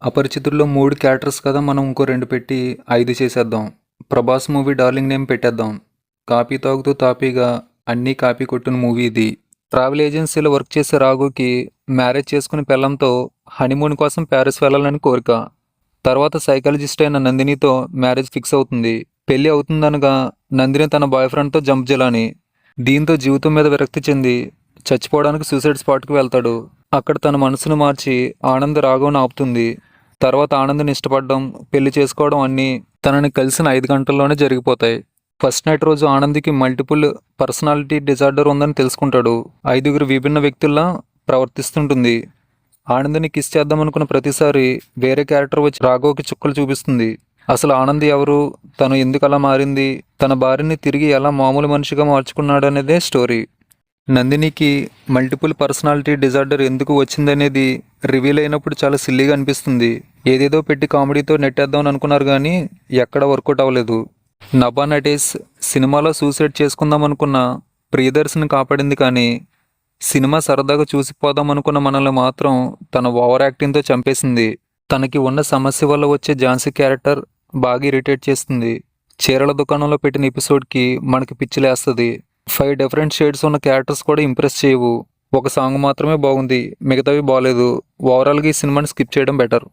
అపరిచితుల్లో 3 characters కదా, మనం ఇంకో 2 పెట్టి 5 చేసేద్దాం. ప్రభాస్ మూవీ డార్లింగ్ నేమ్ పెట్టేద్దాం. కాపీ తాగుతూ తాపీగా అన్నీ కాపీ కొట్టిన మూవీ ఇది. ట్రావెల్ ఏజెన్సీలో వర్క్ చేసే రాఘుకి మ్యారేజ్ చేసుకుని పెళ్ళంతో హనీమూన్ కోసం ప్యారిస్ వెళ్ళాలని కోరిక. తర్వాత సైకాలజిస్ట్ అయిన నందినితో మ్యారేజ్ ఫిక్స్ అవుతుంది. పెళ్లి అవుతుందనగా నందిని తన బాయ్ ఫ్రెండ్తో జంప్ జలాని. దీంతో జీవితం మీద విరక్తి చెంది చచ్చిపోవడానికి సూసైడ్ స్పాట్కి వెళ్తాడు. అక్కడ తన మనసును మార్చి ఆనంద్ రాఘవ్ను ఆపుతుంది. తర్వాత ఆనంద్ని ఇష్టపడడం, పెళ్లి చేసుకోవడం అన్నీ తనని కలిసిన 5 గంటల్లోనే జరిగిపోతాయి. ఫస్ట్ నైట్ రోజు ఆనంద్కి మల్టిపుల్ పర్సనాలిటీ డిజార్డర్ ఉందని తెలుసుకుంటాడు. 5గురు విభిన్న వ్యక్తుల్లా ప్రవర్తిస్తుంటుంది. ఆనంద్ని కిస్ చేద్దామనుకున్న ప్రతిసారి వేరే క్యారెక్టర్ వచ్చి రాఘవ్కి చుక్కలు చూపిస్తుంది. అసలు ఆనంద్ ఎవరు, తను ఎందుకు అలా మారింది, తన భార్యని తిరిగి ఎలా మామూలు మనిషిగా మార్చుకున్నాడనేదే స్టోరీ. నందినికి మల్టిపుల్ పర్సనాలిటీ డిజార్డర్ ఎందుకు వచ్చిందనేది రివీల్ అయినప్పుడు చాలా సిల్లీగా అనిపిస్తుంది. ఏదేదో పెట్టి కామెడీతో నెట్టేద్దామని అనుకున్నారు కానీ ఎక్కడ వర్కౌట్ అవ్వలేదు. నభా నటేష్ సినిమాలో సూసైడ్ చేసుకుందాం అనుకున్న ప్రియదర్శిని కాపాడింది, కానీ సినిమా సరదాగా చూసిపోదాం అనుకున్న మనల్ని మాత్రం తన ఓవర్ యాక్టింగ్తో చంపేసింది. తనకి ఉన్న సమస్య వల్ల వచ్చే ఝాన్సీ క్యారెక్టర్ బాగా ఇరిటేట్ చేస్తుంది. చీరల దుకాణంలో పెట్టిన ఎపిసోడ్కి మనకి పిచ్చిలేస్తుంది. 5 డిఫరెంట్ షేడ్స్ ఉన్న క్యారెక్టర్స్ కూడా ఇంప్రెస్ చేయవు. ఒక సాంగ్ మాత్రమే బాగుంది, మిగతావి బాగలేదు. ఓవరాల్గా ఈ సినిమాని స్కిప్ చేయడం బెటర్.